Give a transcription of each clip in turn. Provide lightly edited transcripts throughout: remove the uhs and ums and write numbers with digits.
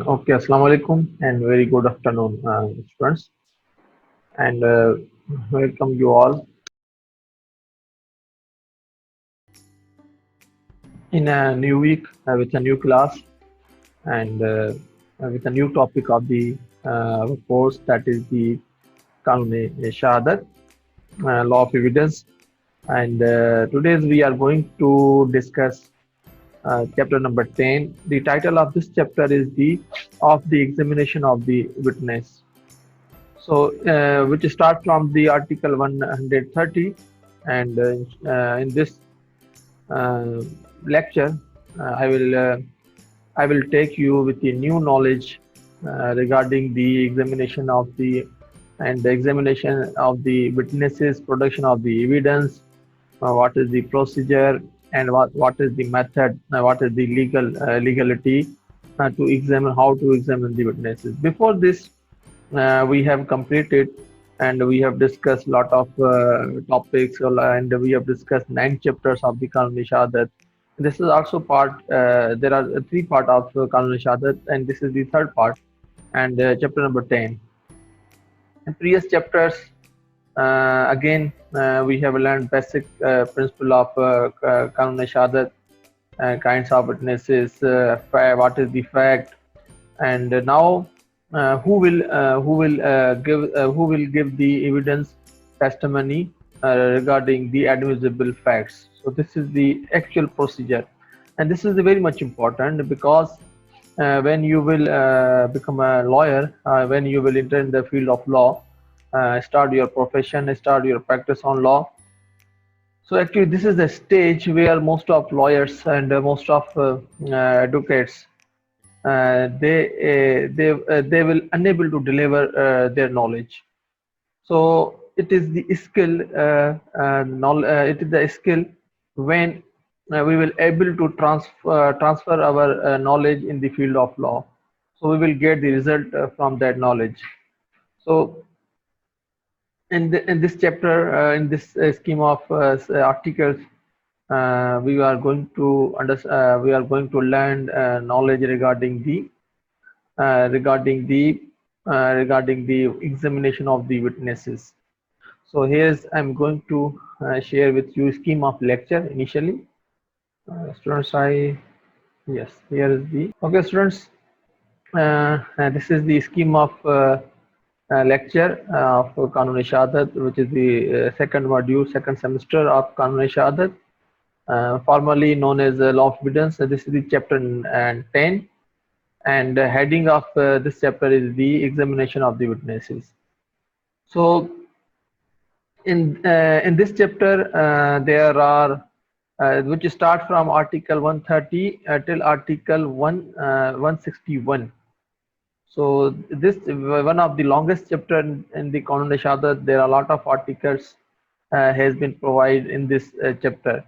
Okay, Assalamu alaikum and very good afternoon, students, and welcome you all in a new week with a new class and with a new topic of the course, that is the Kanun-e-Shahadat, Law of Evidence. And today we are going to discuss chapter number 10. The title of this chapter is the of the examination of the witness. So, which start from the article 130, and in this uh, lecture, I will take you with the new knowledge regarding the examination of the and the examination of the witnesses, production of the evidence, what is the procedure, and what is the method, what is the legality to examine how to examine the witnesses. Before this, we have completed and we have discussed a lot of topics, and we have discussed 9 chapters of the Kanun-e-Shahadat. This is also part, there are three parts of Kanun-e-Shahadat, and this is the third part, and chapter number 10. In previous chapters, again, we have learned basic principle of Kanun-e-Shahadat, kinds of witnesses, what is the fact, and now who will give the evidence testimony regarding the admissible facts. So this is the actual procedure, and this is very much important because when you will become a lawyer, when you will enter in the field of law, start your profession, start your practice on law. So actually, this is the stage where most of lawyers and most of advocates they will unable to deliver their knowledge. So it is the skill it is the skill when we will able to transfer our knowledge in the field of law. So we will get the result from that knowledge. So in this chapter, in this scheme of articles, we are going to learn knowledge regarding the regarding the examination of the witnesses. So here's I'm going to share with you scheme of lecture initially. Students, yes, here is the okay, students. This is the scheme of lecture of Kanun-e-Shahadat, which is the second module, second semester of Kanun-e-Shahadat, formerly known as Law of Evidence. This is the chapter 10, and the heading of this chapter is the examination of the witnesses. So in this chapter there are which start from article 130 till article 161. So this one of the longest chapter in the Kanun-e-Shahadat. There are a lot of articles has been provided in this chapter.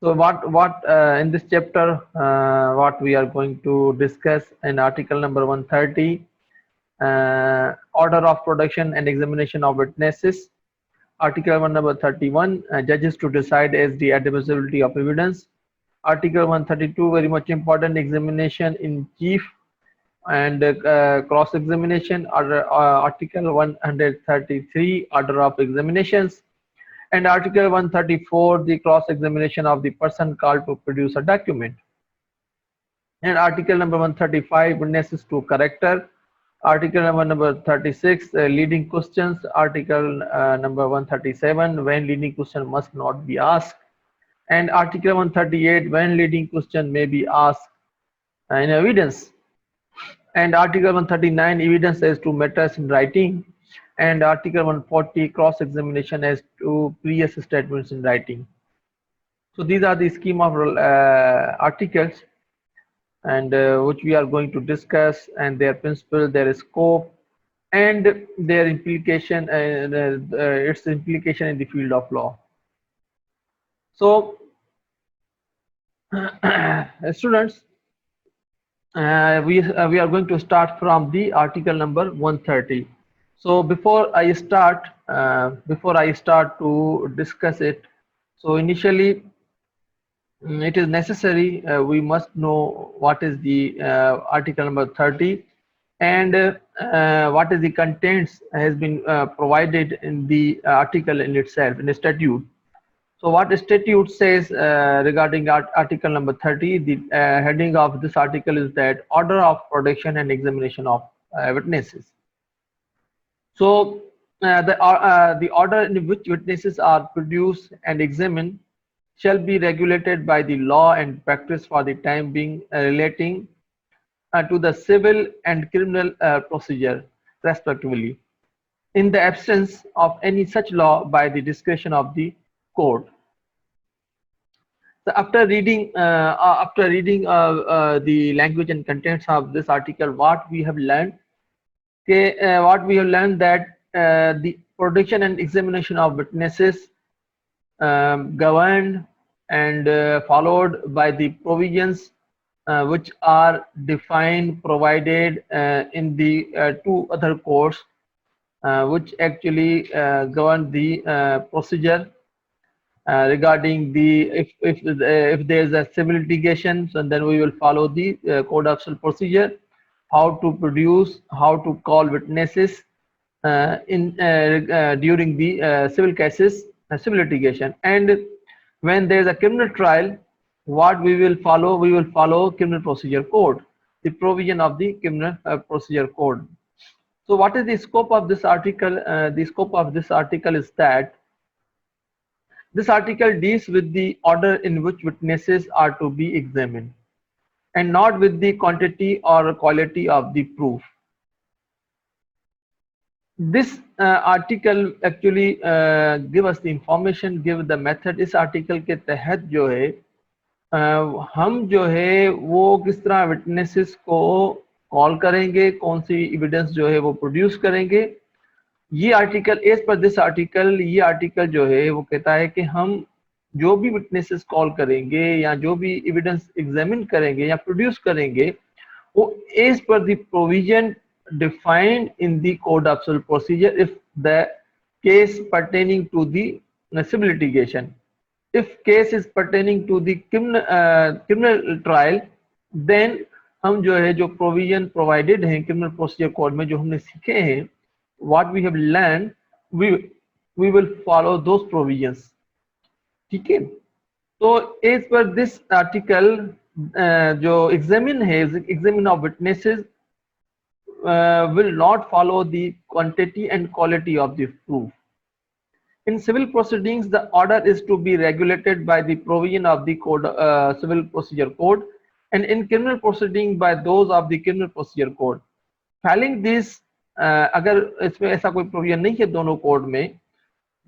So what in this chapter what we are going to discuss in article number 130, order of production and examination of witnesses. Article 1 number 31, judges to decide as the admissibility of evidence. Article 132, very much important, examination in chief and cross examination. Article 133, order of examinations. And Article 134, the cross examination of the person called to produce a document. And Article number 135, witnesses to character. Article number 36, leading questions. Article number 137, when leading question must not be asked. And Article 138, when leading question may be asked in evidence. And Article 139, evidence as to matters in writing. And Article 140, cross-examination as to previous statements in writing. So these are the scheme of articles, and which we are going to discuss, and their principle, their scope, and their implication, and its implication in the field of law. So students, we are going to start from the article number 130. So before I start to discuss it, so initially it is necessary we must know what is the article number 30 and what is the contents has been provided in the article in itself, in the statute. So what the statute says regarding article number 30, the heading of this article is that order of production and examination of witnesses. So the order in which witnesses are produced and examined shall be regulated by the law and practice for the time being relating to the civil and criminal procedure respectively, in the absence of any such law by the discretion of the court. So after reading the language and contents of this article, what we have learned, that the production and examination of witnesses governed and followed by the provisions which are defined, provided in the two other codes, which actually govern the procedure regarding the if there is a civil litigation, so then we will follow the code of civil procedure, how to produce, how to call witnesses during the civil cases, civil litigation, and when there is a criminal trial, what we will follow criminal procedure code, the provision of the criminal procedure code. So what is the scope of this article? The scope of this article is that this article deals with the order in which witnesses are to be examined and not with the quantity or quality of the proof. This article actually give us the information, give the method. इस article के तहत जो है हम जो है वो किस तरह witnesses को कॉल करेंगे, कौन सी evidence जो है वो प्रोड्यूस करेंगे. ये article as per this article, ये आर्टिकल जो है वो कहता है कि हम जो भी विटनेसेस कॉल करेंगे या जो भी एविडेंस एग्जामिन करेंगे या प्रोड्यूस करेंगे वो as per the provision defined in the code of civil procedure if the case pertaining to the civil litigation. If case is pertaining to the criminal trial, then हम जो है जो provision provided हैं criminal procedure code में जो हमने सीखे हैं, what we have learned, we will follow those provisions. ठीक है. तो as per this article जो examine है, examine of witnesses will not follow the quantity and quality of the proof. In civil proceedings, the order is to be regulated by the provision of the code, civil procedure code, and in criminal proceeding by those of the criminal procedure code. Failing this, अगर इसमें ऐसा कोई provision नहीं है दोनों code में,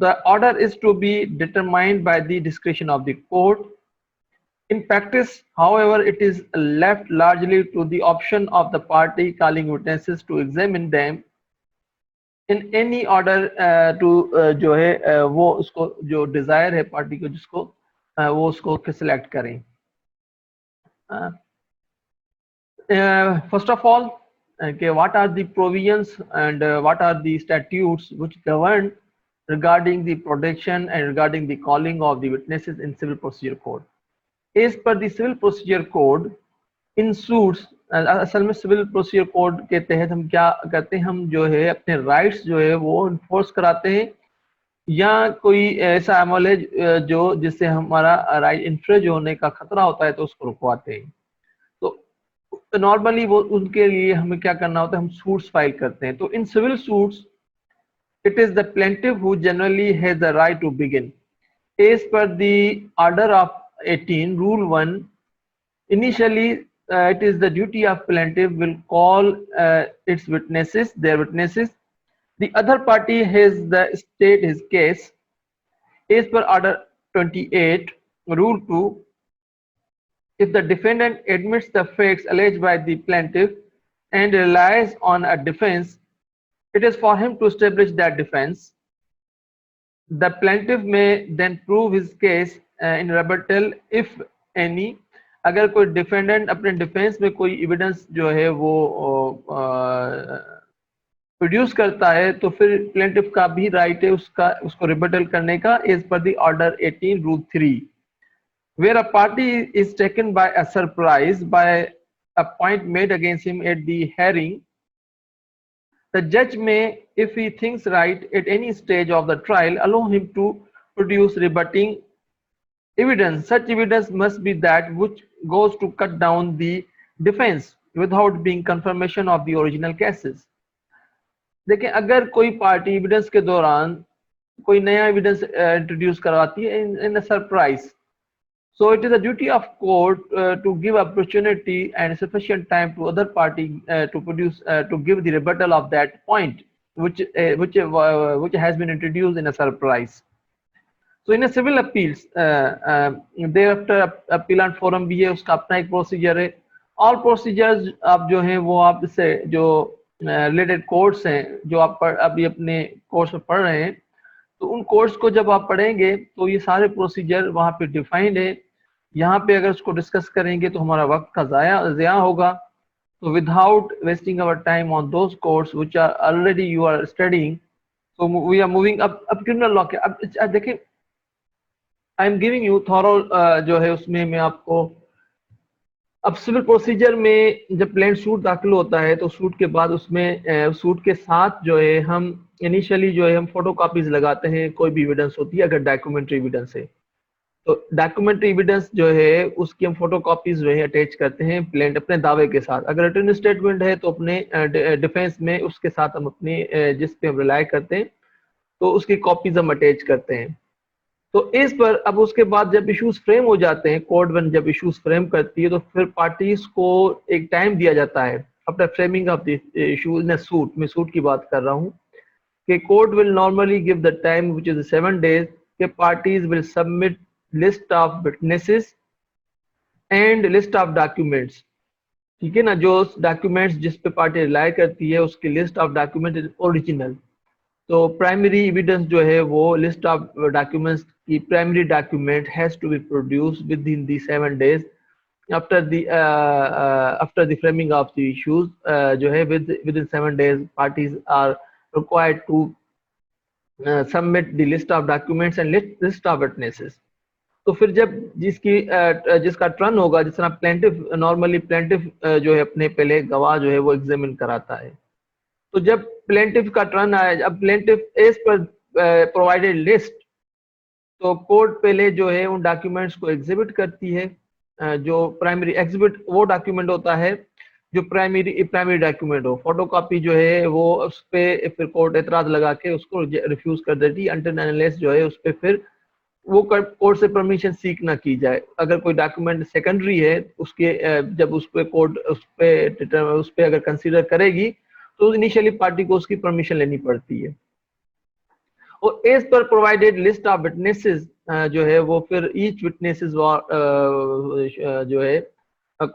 the order is to be determined by the discretion of the court. In practice, however, it is left largely to the option of the party calling witnesses to examine them in any order to जो है वो उसको जो desire है party को जिसको वो उसको select करें. First of all, okay, what are the provisions and what are the statutes which govern regarding the production and regarding the calling of the witnesses in civil procedure code? As per the civil procedure code, in suits, असल में civil procedure code के तहत हम क्या करते हैं, हम जो है अपने राइट्स जो है वो इन्फोर्स कराते हैं या कोई ऐसा अमल है जो जिससे हमारा राइट इन्फ्रिंज होने का खतरा होता है तो उसको रुकवाते हैं. तो नॉर्मली वो उनके लिए हमें क्या करना होता है, हम सूट्स फाइल करते हैं. तो in civil suits it is the plaintiff who generally has the right to begin. As per the order of 18, rule 1, initially it is the duty of plaintiff will call its witnesses, their witnesses. The other party has the state his case. As per order 28, rule 2, if the defendant admits the facts alleged by the plaintiff and relies on a defense, it is for him to establish that defense. The plaintiff may then prove his case in rebuttal if any. अगर कोई defendant अपने defence में कोई evidence जो है वो produce करता है तो फिर प्लेंटिफ का भी राइट है उसको रिबटल करने का as per the order 18 rule 3. Where a party is taken by a surprise by a point made against him at the hearing, The judge may, if he thinks right at any stage of the trial, allow him to produce rebutting evidence. Such evidence must be that which goes to cut down the defense without being confirmation of the original cases. देखें, अगर कोई party evidence के दौरान कोई नया evidence introduce करवाती है in a surprise, so it is a duty of court to give opportunity and sufficient time to other party to give the rebuttal of that point which has been introduced in a surprise. So in a civil appeals, thereafter appellant forum भी है, उसका अपना एक procedure है. All procedures आप जो हैं वो आप इससे जो रिलेटेड कोर्स हैं जो आप अभी अपने कोर्स में पढ़ रहे हैं, तो उन कोर्स को जब आप पढ़ेंगे तो ये सारे प्रोसीजर वहाँ पे डिफाइंड है. यहाँ पे अगर उसको डिस्कस करेंगे तो हमारा वक्त का ज़ाया होगा. तो without wasting our time on those course which are already you are studying, so we are moving अब क्रिमिनल लॉ के. अब देखिए, I am giving you thorough जो है उसमें मैं आपको, अब सिविल प्रोसीजर में जब प्लेन सूट दाखिल होता है तो सूट के बाद उसमें सूट के साथ जो है हम इनिशियली जो है हम फोटो कॉपीज लगाते हैं. कोई भी एविडेंस होती है, अगर डॉक्यूमेंट्री एविडेंस है तो डॉक्यूमेंट्री एविडेंस जो है उसकी हम फोटो कॉपीज जो है अटैच करते हैं प्लेंट अपने दावे के साथ. अगर रिटन स्टेटमेंट है तो अपने डिफेंस में उसके साथ हम अपने जिस पे हम रिलाई करते हैं तो उसकी कॉपीज हम अटैच करते हैं. तो इस पर अब उसके बाद जब इश्यूज फ्रेम हो जाते हैं, कोर्ट वन जब इश्यूज फ्रेम करती है तो फिर पार्टीज को एक टाइम दिया जाता है after framing of the issue in a suit. मैं सूट की बात कर रहा हूँ कि court will normally give the time which is 7 days के parties will submit list of witnesses and list of documents. ठीक है ना, जो डॉक्यूमेंट्स जिस पे पार्टी रिलाई करती है उसकी लिस्ट ऑफ डॉक्यूमेंट ओरिजिनल. तो प्राइमरी एविडेंस जो है वो लिस्ट ऑफ डॉक्यूमेंट्स की primary document has to be produced within the 7 days after the framing of the issues. जो है within 7 days parties are required to submit the list of documents and list of witnesses. तो फिर जब जिसका turn होगा, जिस तरह plaintiff normally plaintiff जो है अपने पहले गवाह जो है वो एग्जामिन कराता है, तो जब प्लेंटिफ का टर्न आया, अब plaintiff as per provided list, तो कोर्ट पहले जो है उन डॉक्यूमेंट्स को एग्जिबिट करती है. जो प्राइमरी एग्जिबिट वो डॉक्यूमेंट होता है जो प्राइमरी डॉक्यूमेंट हो. फोटोकॉपी जो है वो उस पर फिर कोर्ट एतराज लगा के उसको रिफ्यूज कर देती है अनटिल अनलेस जो है उस पर फिर वो कोर्ट से परमिशन सीख ना की जाए. अगर कोई डॉक्यूमेंट सेकेंडरी है उसके जब उस पर कोर्ट उस पर अगर कंसीडर करेगी तो इनिशियली पार्टी को उसकी परमिशन लेनी पड़ती है. और as per provided list of witnesses जो है वो फिर ईच विटनेसेस जो है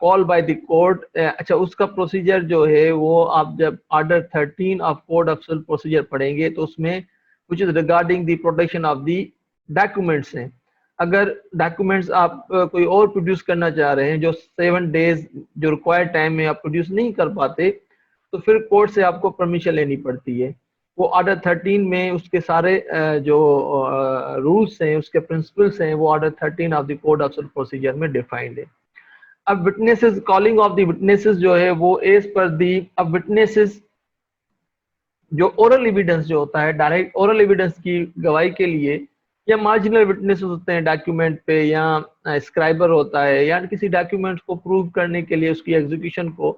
कॉल बाय द कोर्ट. अच्छा, उसका प्रोसीजर जो है वो आप जब order 13 of code of civil procedure पढ़ेंगे तो उसमें which is regarding the protection of the documents हैं. अगर डॉक्यूमेंट्स आप कोई और प्रोड्यूस करना चाह रहे हैं जो 7 days जो रिक्वायर्ड टाइम में आप प्रोड्यूस नहीं कर पाते, तो फिर कोर्ट से आपको परमिशन लेनी पड़ती है. वो ऑर्डर 13 में उसके सारे जो रूल्स हैं, उसके प्रिंसिपल्स हैं, वो order 13 of the code of civil procedure में डिफाइंड है. अब witnesses, calling of the witnesses जो है वो एज पर दी. अब विटनेसेस जो ओरल एविडेंस जो होता है, डायरेक्ट ओरल एविडेंस की गवाही के लिए या मार्जिनल विटनेसेस होते हैं डॉक्यूमेंट पे, या स्क्राइबर होता है, या किसी डॉक्यूमेंट को प्रूव करने के लिए उसकी एग्जीक्यूशन को,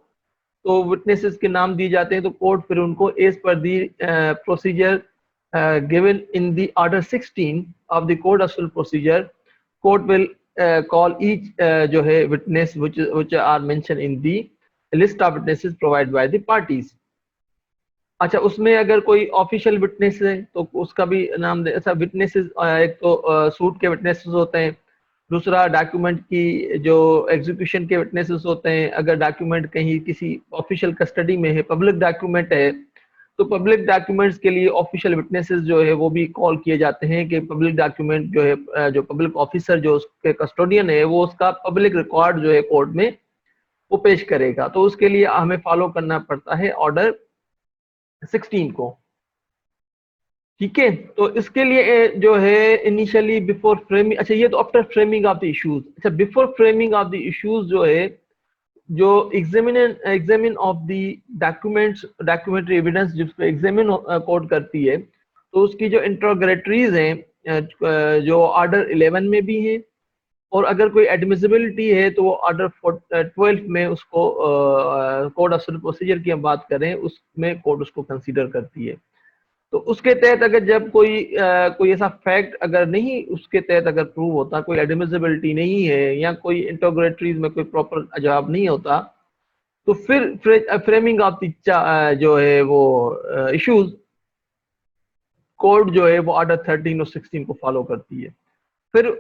तो विटनेसेस के नाम दिए जाते हैं. तो कोर्ट फिर उनको as per the procedure given in the order 16 of the code of civil procedure, court will call each जो है witness which are mention in the list of witnesses provide by the parties. अच्छा, उसमें अगर कोई official witness है तो उसका भी नाम दे. अच्छा, विटनेसेस एक तो सूट के विटनेसेस होते हैं, दूसरा डॉक्यूमेंट की जो एग्जीक्यूशन के विटनेसेस होते हैं. अगर डॉक्यूमेंट कहीं किसी ऑफिशियल कस्टडी में है, पब्लिक डॉक्यूमेंट है, तो पब्लिक डॉक्यूमेंट्स के लिए ऑफिशियल विटनेसेस जो है वो भी कॉल किए जाते हैं कि पब्लिक डॉक्यूमेंट जो है जो पब्लिक ऑफिसर जो उसके कस्टोडियन है वो उसका पब्लिक रिकॉर्ड जो है कोर्ट में वो पेश करेगा. तो उसके लिए हमें फॉलो करना पड़ता है ऑर्डर 16 को. ठीक है, तो इसके लिए जो है इनिशियली बिफोर फ्रेमिंग, अच्छा ये तो after framing of the issues. अच्छा, before framing of the issues जो है जो examine of the documentary evidence जिसको एग्जामिन कोड करती है, तो उसकी जो इंट्रोगेटरीज हैं जो ऑर्डर 11 में भी हैं, और अगर कोई एडमिसिबिलिटी है तो वो ऑर्डर 12 में उसको कोड ऑफ सिविल प्रोसीजर की हम बात करें उसमें कोर्ट उसको कंसीडर करती है। तो उसके तहत अगर जब कोई ऐसा फैक्ट अगर नहीं उसके तहत अगर प्रूव होता, कोई एडमिसिबिलिटी नहीं है या कोई इंटरोगेटरीज में कोई प्रॉपर जवाब नहीं होता, तो फिर फ्रेमिंग ऑफ द जो है वो इश्यूज कोर्ट जो है वो ऑर्डर 13 और 16 को फॉलो करती है। फिर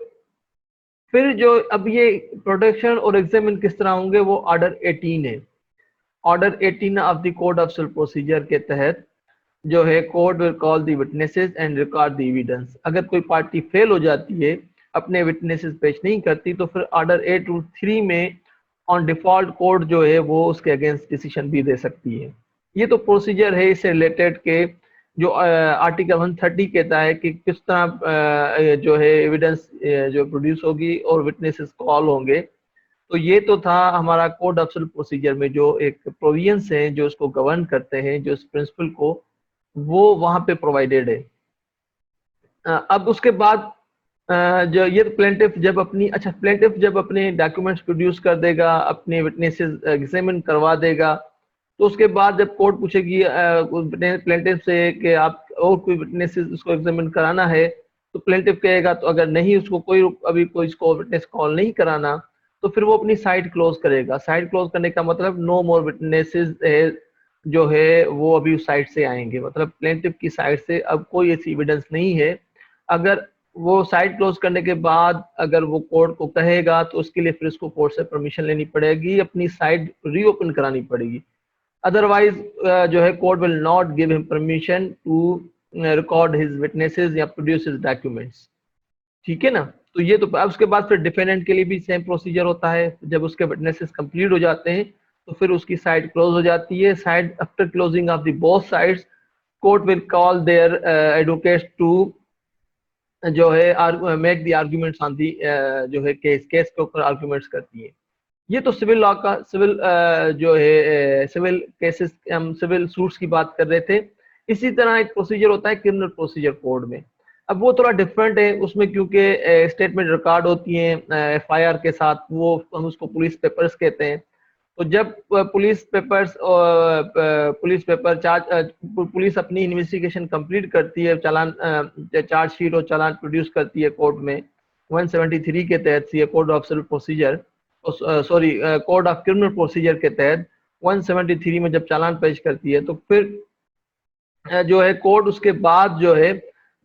फिर जो अब ये प्रोटेक्शन और एग्जामिन किस तरह होंगे, वो ऑर्डर 18 है। Order 18 of the code of civil procedure के तहत जो है court will call the witnesses and record the evidence. अगर कोई पार्टी फेल हो जाती है, अपने विटनेसेस पेश नहीं करती, तो फिर ऑर्डर 823 में ऑन डिफॉल्ट कोर्ट जो है वो उसके अगेंस्ट डिसीजन भी दे सकती है। ये तो प्रोसीजर है इससे रिलेटेड के जो आर्टिकल 130 कहता है कि किस तरह जो है एविडेंस जो प्रोड्यूस होगी और विटनेसेस कॉल होंगे। तो ये तो था हमारा कोड ऑफ सिविल प्रोसीजर में जो एक प्रोविजंस हैं जो इसको गवर्न करते हैं, जो इस प्रिंसिपल को वो वहां पे प्रोवाइडेड है। अब उसके बाद जो ये प्लेंटिफ जब अपने डॉक्यूमेंट्स प्रोड्यूस कर देगा, अपने विटनेसेस एग्जामिन करवा देगा, तो उसके बाद जब कोर्ट पूछेगी प्लेंटिफ से कि आप और कोई विटनेसेस उसको एग्जामिन कराना है, तो प्लेंटिफ कहेगा तो अगर नहीं उसको अभी कोई इसको विटनेस कॉल नहीं कराना, तो फिर वो अपनी साइट क्लोज करेगा। साइट क्लोज करने का मतलब नो मोर विटनेसेस जो है वो अभी उस साइड से आएंगे, मतलब प्लेंटिफ की साइड से अब कोई ऐसी एविडेंस नहीं है। अगर वो साइट क्लोज करने के बाद अगर वो कोर्ट को कहेगा तो उसके लिए फिर उसको कोर्ट से परमिशन लेनी पड़ेगी, अपनी साइट रीओपन करानी पड़ेगी। अदरवाइज जो है court will not give him permission to record his witnesses या प्रोड्यूस हिज डॉक्यूमेंट्स। ठीक है ना। तो ये तो अब उसके बाद फिर डिफेंडेंट के लिए भी सेम प्रोसीजर होता है। जब उसके विटनेसेस कंप्लीट हो जाते हैं तो फिर उसकी साइड क्लोज हो जाती है। Side after closing of the both sides court will call their advocates to जो है make the arguments on the जो है केस के ऊपर आर्गुमेंट्स करती है। ये तो सिविल लॉ का जो है सिविल केसेस हम सिविल सूट्स की बात कर रहे थे। इसी तरह एक प्रोसीजर होता है क्रिमिनल प्रोसीजर कोड में। अब वो थोड़ा डिफरेंट है उसमें, क्योंकि स्टेटमेंट रिकॉर्ड होती है एफआईआर के साथ, वो हम उसको पुलिस पेपर्स कहते हैं। तो जब पुलिस पेपर पुलिस अपनी इन्वेस्टिगेशन कंप्लीट करती है, चालान चार्जशीट और चालान प्रोड्यूस करती है कोर्ट में 173 के तहत C code of civil procedure code of criminal procedure के तहत 173 में जब चालान पेश करती है, तो फिर जो है कोर्ट उसके बाद जो है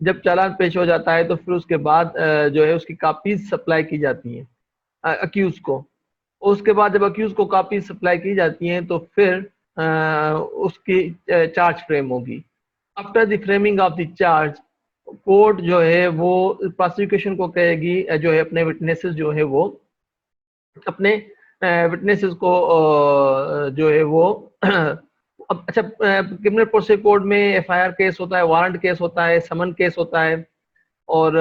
जब चालान पेश हो जाता है तो फिर उसके बाद जो है उसकी कापीज सप्लाई की जाती हैं अक्यूज को। उसके बाद जब अक्यूज को कापीज सप्लाई की जाती हैं तो फिर उसकी चार्ज फ्रेम होगी। After the framing of the charge court जो है वो प्रोसिक्यूशन को कहेगी जो है अपने विटनेसेस जो है वो अपने विटनेसेस को जो है वो अब अच्छा क्रिमिनल प्रोसीजर कोड में एफआईआर केस होता है, वारंट केस होता है, समन केस होता है और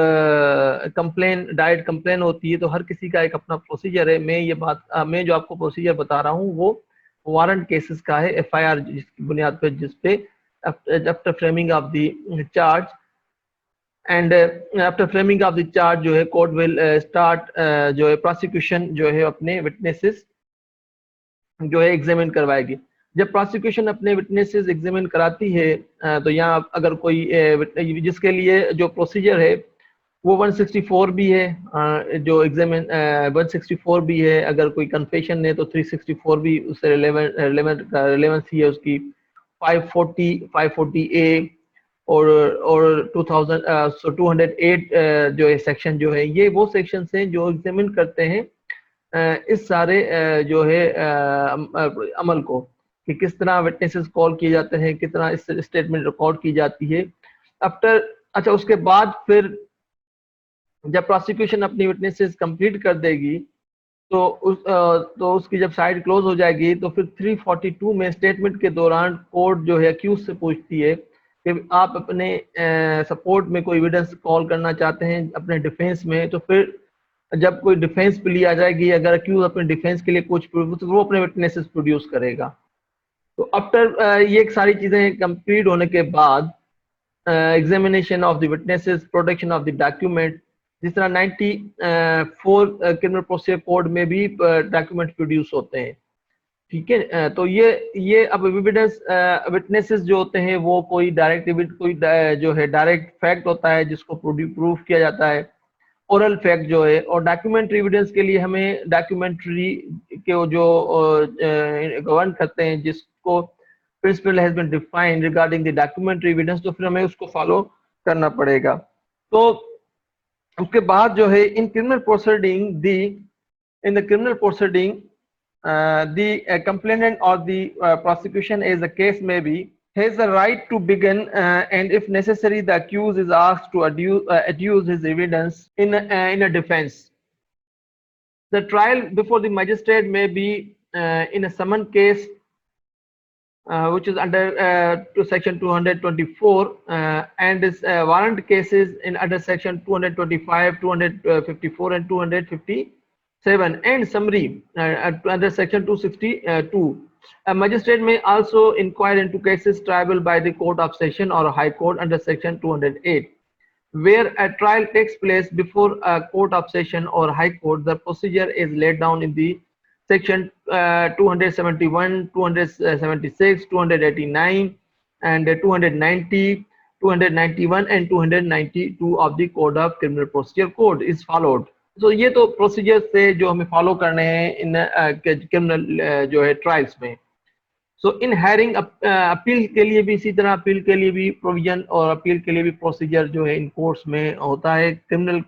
कंप्लेन डायरेक्ट कंप्लेन होती है। तो हर किसी का एक अपना प्रोसीजर है। मैं जो आपको प्रोसीजर बता रहा हूँ वो वारंट केसेस का है, एफआईआर जिसकी बुनियाद पर जिसपे after framing of the charge and after framing of the charge जो है कोर्ट विल स्टार्ट जो है प्रोसिक्यूशन जो है अपने विटनेसेस जो है एग्जामिन करवाएगी। जब प्रोसिक्यूशन अपने विटनेसेस एग्जामिन कराती है तो यहाँ अगर कोई जिसके लिए जो प्रोसीजर है वो 164 भी है, जो एग्जामिन 164 भी है। अगर कोई कन्फेशन है तो 364 भी उससे रिलेवेंसी है उसकी। 540 ए और 208 जो है सेक्शन जो है ये वो सेक्शन हैं जो एग्जामिन करते हैं इस सारे जो है अमल को, कि किस तरह विटनेसेस कॉल किए जाते हैं, कितना इस स्टेटमेंट रिकॉर्ड की जाती है। अच्छा उसके बाद फिर जब प्रोसिक्यूशन अपनी विटनेसेस कंप्लीट कर देगी तो उसकी जब साइड क्लोज हो जाएगी तो फिर 342 में स्टेटमेंट के दौरान कोर्ट जो है अक्यूज से पूछती है कि आप अपने सपोर्ट में कोई एविडेंस कॉल करना चाहते हैं अपने डिफेंस में, तो फिर जब कोई डिफेंस पे लिया जाएगी, अगर अक्यूज अपने डिफेंस के लिए कुछ तो वो अपने विटनेसेस प्रोड्यूस करेगा। तो आफ्टर ये सारी चीजें कंप्लीट होने के बाद examination of the witnesses, protection of the document, जिस तरह 94 क्रिमिनल प्रोसीजर कोड में भी डॉक्यूमेंट प्रोड्यूस होते हैं। ठीक है, तो ये अब एविडेंस विटनेसेस जो होते हैं वो कोई डायरेक्ट कोई जो है डायरेक्ट फैक्ट होता है जिसको प्रूफ किया जाता है, ओरल फैक्ट जो है। और डॉक्यूमेंट्री एविडेंस के लिए हमें डॉक्यूमेंट्री के जो गवर्न करते हैं, जिसको principle has been defined regarding the documentary evidence, तो फिर हमें उसको फॉलो करना पड़ेगा। तो उसके बाद जो है in criminal proceeding in the criminal proceeding the complainant or the prosecution, as the case may be, has the right to begin and if necessary the accused is asked to adduce his evidence in a defense. The trial before the magistrate may be in a summon case which is under to section 224 and is warrant cases in under section 225, 254 and 257 and summary under section 262. A magistrate may also inquire into cases triable by the court of session or high court under section 208. Where a trial takes place before a court of session or high court, the procedure is laid down in the section 271, 276, 289 and 290, 291 and 292 of the Code of Criminal Procedure Code is followed. So ये तो procedure से जो हमें follow करने हैं in criminal जो है trials में। सो इन हेयरिंग अपील के लिए भी इसी तरह अपील के लिए भी प्रोविजन और अपील के लिए भी प्रोसीजर जो है इन कोर्ट्स में होता है। क्रिमिनल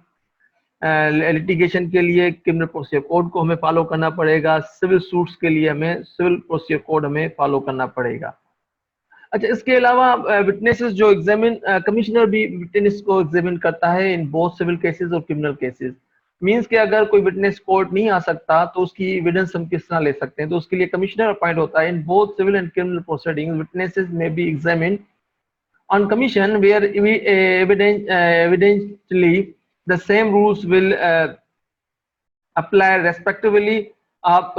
लिटिगेशन के लिए क्रिमिनल प्रोसीजर कोड को हमें फॉलो करना पड़ेगा, सिविल सूट्स के लिए हमें सिविल प्रोसीजर कोड हमें फॉलो करना पड़ेगा। अच्छा, इसके अलावा विटनेसेस जो एग्जामिन कमिश्नर भी विटनेस को एग्जामिन करता है इन बोथ सिविल केसेस और क्रिमिनल केसेस। मींस कि अगर कोई विटनेस कोर्ट नहीं आ सकता तो उसकी एविडेंस हम किस तरह ले सकते हैं, तो उसके लिए कमिश्नर अपॉइंट होता है। In both civil and criminal proceedings witnesses may be examined on commission where evidently the same rules will apply respectively आप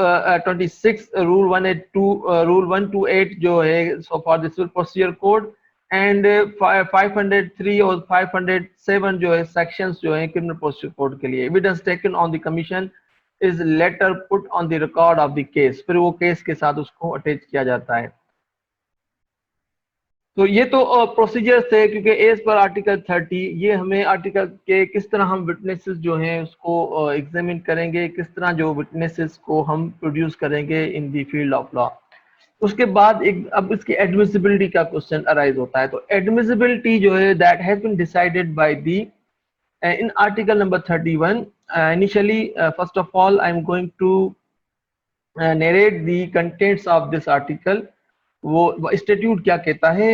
26 रूल 182 रूल 128 जो है so for the civil procedure code and 503 और 507 जो है sections जो है क्रिमिनल प्रोसीजर कोड के लिए। Evidence taken on the commission is later put on the record of the case, फिर वो केस के साथ उसको अटैच किया जाता है। तो ये तो प्रोसीजर थे, क्योंकि एज पर आर्टिकल 30 ये हमें आर्टिकल के किस तरह हम विटनेसेस जो हैं उसको एग्जामिन करेंगे, किस तरह जो विटनेसेस को हम प्रोड्यूस करेंगे in the field of law. उसके बाद एक अब इसकी एडमिसिबिलिटी का क्वेश्चन अराइज होता है। तो एडमिसिबिलिटी जो है that has been decided by the in article number 31। Initially first of all I am going to narrate the contents of this article. वो स्टैट्यूट क्या कहता है,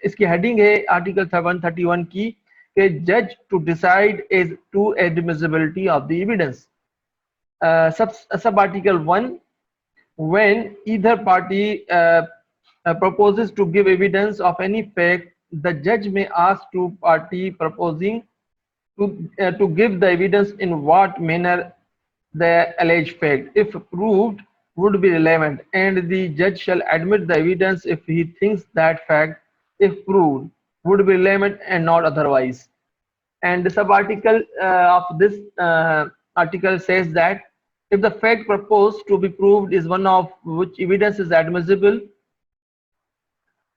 इसकी हेडिंग है आर्टिकल 131 की कि जज to decide as to admissibility of the evidence. Sub article 1, when either party proposes to give evidence of any fact, the judge may ask to party proposing to give the evidence in what manner the alleged fact, if proved, would be relevant, and the judge shall admit the evidence if he thinks that fact, if proved, would be relevant and not otherwise. And the sub-article of this article says that if the fact proposed to be proved is one of which evidence is admissible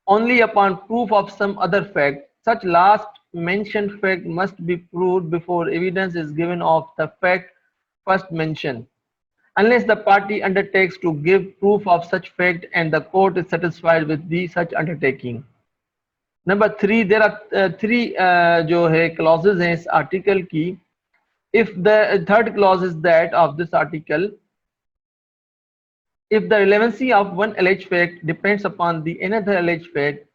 only upon proof of some other fact, such last mentioned fact must be proved before evidence is given of the fact first mentioned, unless the party undertakes to give proof of such fact and the court is satisfied with the such undertaking. Number 3, there are 3 जो है clauses हैं इस article की। If the third clause is that of this article, if the relevancy of one alleged fact depends upon the another alleged fact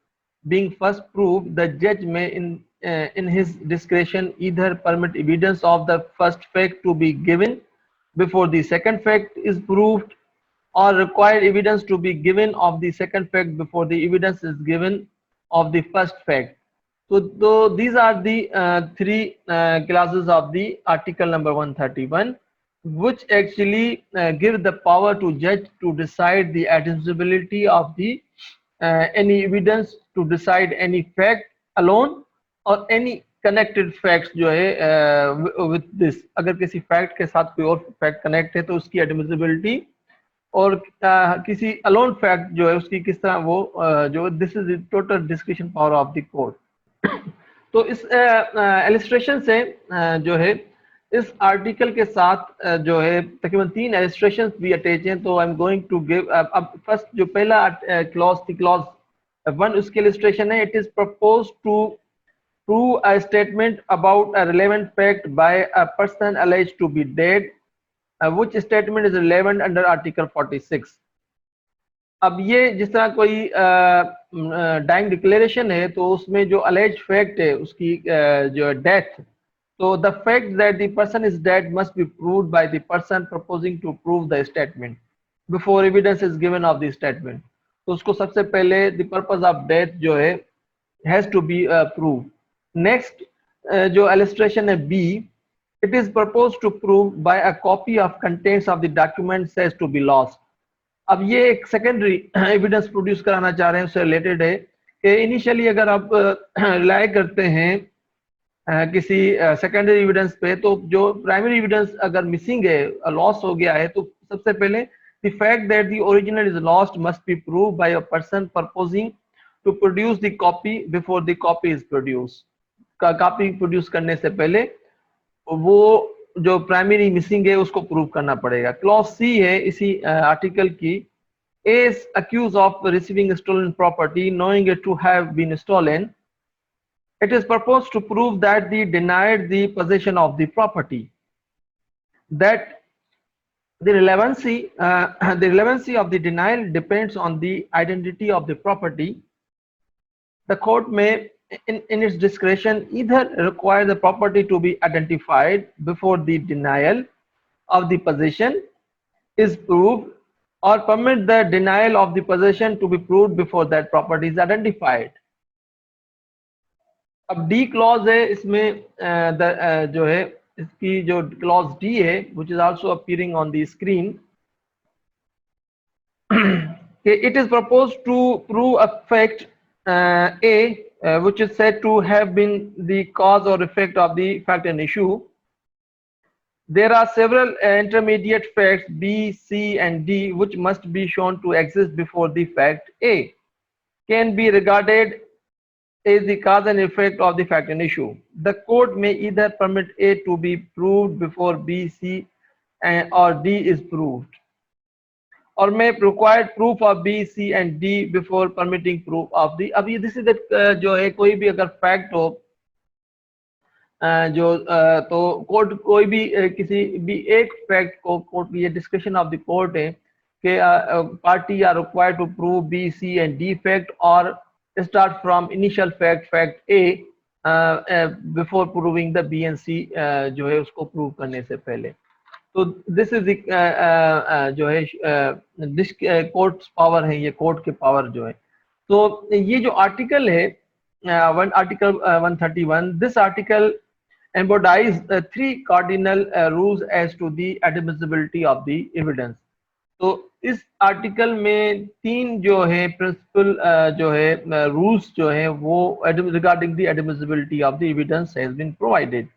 being first proved, the judge may in his discretion either permit evidence of the first fact to be given before the second fact is proved, or require evidence to be given of the second fact before the evidence is given of the first fact. So these are the three clauses of the article number 131, which actually give the power to judge to decide the admissibility of the any evidence, to decide any fact alone और any connected facts जो है with this, अगर किसी fact के साथ कोई और fact connect है तो उसकी admissibility, और किसी alone fact जो है उसकी किस तरह वो जो this is the total discretion power of the court. तो इस इलस्ट्रेशन से जो है इस आर्टिकल के साथ जो है तकरीबन 3 इलस्ट्रेशंस भी अटैच हैं. तो I am going to give, अब फर्स्ट जो पहला क्लॉज थी, क्लॉज 1, उसकी इलस्ट्रेशन है. It is propose to prove a statement about a relevant fact by a person alleged to be dead, which statement is relevant under article 46. अब ये जिस तरह कोई डाइंग डिक्लेरेशन है तो उसमें जो अलेज फैक्ट है उसकी जो डेथ, तो the fact that the person is dead must be proved by the person proposing to prove the statement before evidence is given of the statement. तो उसको सबसे पहले द पर्पस ऑफ डेथ जो है has to be prove. Next जो illustration है B, it is propose to prove by a copy of contents of the document says to be lost. अब ये एक सेकेंडरी एविडेंस प्रोड्यूस कराना चाह रहे हैं, उससे रिलेटेड है कि इनिशियली अगर आप रिलाई करते हैं किसी सेकेंडरी एविडेंस पे, तो जो प्राइमरी एविडेंस अगर मिसिंग है, लॉस हो गया है, तो सबसे पहले the fact that the original is lost must be prove by a person proposing to produce the copy before the copy is produce. Copy produce करने से पहले वो जो प्राइमरी मिसिंग है उसको प्रूव करना पड़ेगा. क्लॉज सी है इसी आर्टिकल की, is accused of receiving stolen property knowing it to have been stolen. It is proposed to prove that they denied the possession of the property, that the relevancy of the denial depends on the identity of the property. The court may in its discretion either require the property to be identified before the denial of the possession is proved, or permit the denial of the possession to be proved before that property is identified. अब D clause है इसमें जो है इसकी जो clause D है which is also appearing on the screen, it is proposed to prove a fact A which is said to have been the cause or effect of the fact and issue. There are several intermediate facts B, C and D which must be shown to exist before the fact A can be regarded as the cause and effect of the fact and issue. The court may either permit A to be proved before B, C or D is proved, or may require proof of B, C and D before permitting proof of the. अब ये this is the जो है कोई भी अगर fact हो जो तो कोर्ट कोई भी किसी भी एक फैक्ट को कोर्ट ये डिस्कशन ऑफ द कोर्ट है कि party are required to prove B, C and D fact, और start from initial fact A before proving the B and C जो है उसको प्रूव करने से पहले. तो दिस इज जो है कोर्ट पावर है, ये कोर्ट के पावर जो है. तो ये जो आर्टिकल है article 131, this article embodies 3 cardinal rules as to the admissibility of the evidence. तो इस आर्टिकल में 3 जो है प्रिंसिपल जो है रूल्स जो है वो regarding the admissibility of the evidence has been provided.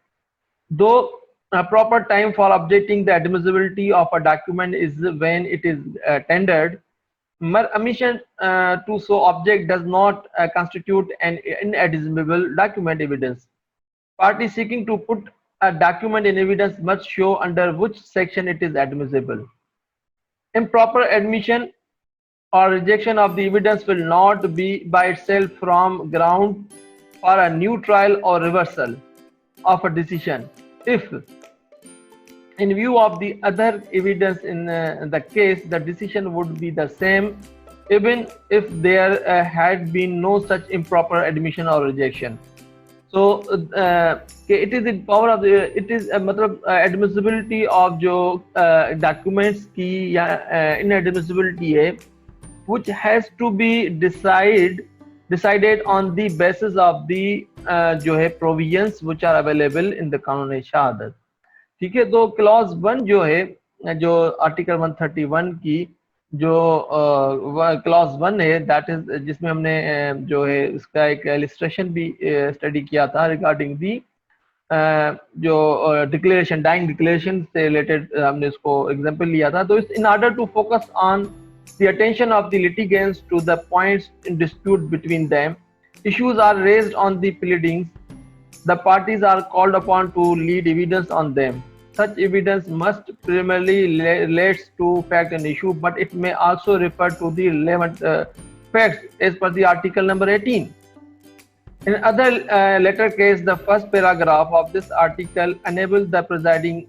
Though a proper time for objecting the admissibility of a document is when it is tendered, mere omission to so object does not constitute an inadmissible document evidence. Party seeking to put a document in evidence must show under which section it is admissible. Improper admission or rejection of the evidence will not be by itself from ground for a new trial or reversal of a decision if, in view of the other evidence in the case, the decision would be the same even if there had been no such improper admission or rejection. So it is in power of the, it is मतलब admissibility of जो documents की या inadmissibility है which has to be decided decided on the basis of the जो है provisions which are available in the कानून शहादत। ठीक है, तो क्लॉज 1 जो है, जो आर्टिकल 131 की जो क्लॉज 1 है, दैट इज जिसमें हमने जो है इसका एक इलिस्ट्रेशन भी स्टडी किया था रिगार्डिंग दी जो डिक्लेरेशन, डाइंग डिक्लेरेशन से रिलेटेड हमने इसको एग्जांपल लिया था। तो in order to focus on the attention of the litigants to the points in dispute between them, issues are raised on the pleadings, the parties are called upon to lead evidence on them. Such evidence must primarily relates to fact and issue, but it may also refer to the relevant facts as per the article number 18. In other later case, the first paragraph of this article enables the presiding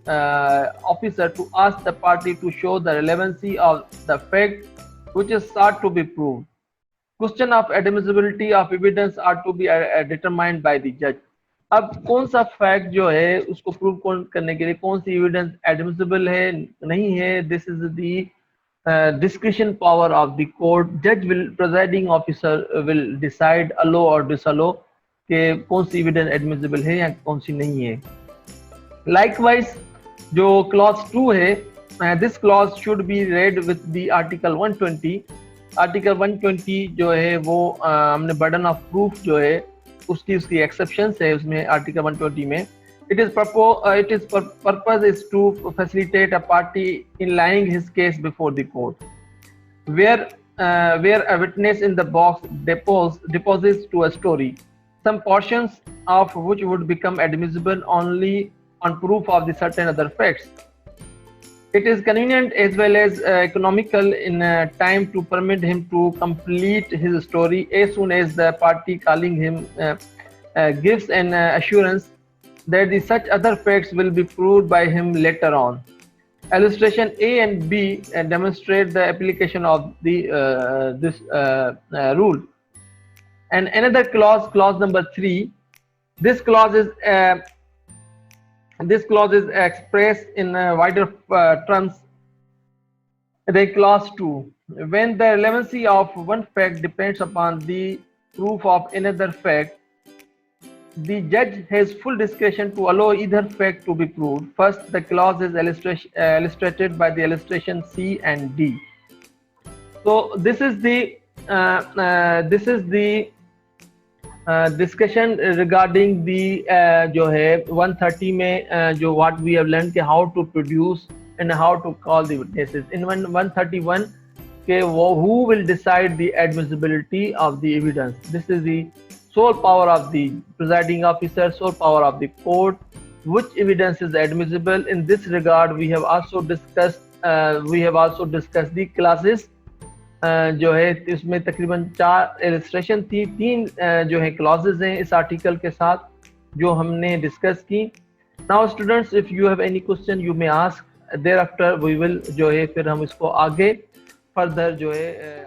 officer to ask the party to show the relevancy of the fact which is sought to be proved. Question of admissibility of evidence are to be determined by the judge. अब कौन सा fact जो है उसको prove करने के लिए कौन सी एविडेंस एडमिसिबल है नहीं है, this is the discretion power of the court. जज will, presiding officer will decide allow or disallow कि कौन सी एविडेंस एडमिसिबल है या कौन सी नहीं है। लाइकवाइज जो क्लॉज 2 है, this clause should be read with the article 120। Article 120 जो है वो हमने बर्डन ऑफ प्रूफ जो है उसकी एक्सेप्शंस है उसमें आर्टिकल 120 में। It is purpose is to facilitate a party in lying his case before the court, where a witness in the box deposits to a story, some portions of which would become admissible only on proof of the certain other facts. It is convenient as well as economical in time to permit him to complete his story as soon as the party calling him gives an assurance that the such other facts will be proved by him later on. Illustration A and B demonstrate the application of the this rule. And another clause, clause number 3, this clause is expressed in wider terms than clause 2. When the relevancy of one fact depends upon the proof of another fact, the judge has full discretion to allow either fact to be proved. First, the clause is illustrated by the illustration C and D. So this is the discussion regarding the जो है 130 में जो what we have learn के how to produce and how to call the witnesses. In 131 के वो who will decide the admissibility of the evidence, this is the sole power of the presiding officer, sole power of the court, which evidence is admissible. In this regard, we have also discussed the classes जो है इसमें तकरीबन 4 illustration थी, 3 जो है clauses हैं इस article के साथ जो हमने डिस्कस की। Now students, if you have any question you may ask, there after we will जो है फिर हम इसको आगे फर्दर जो है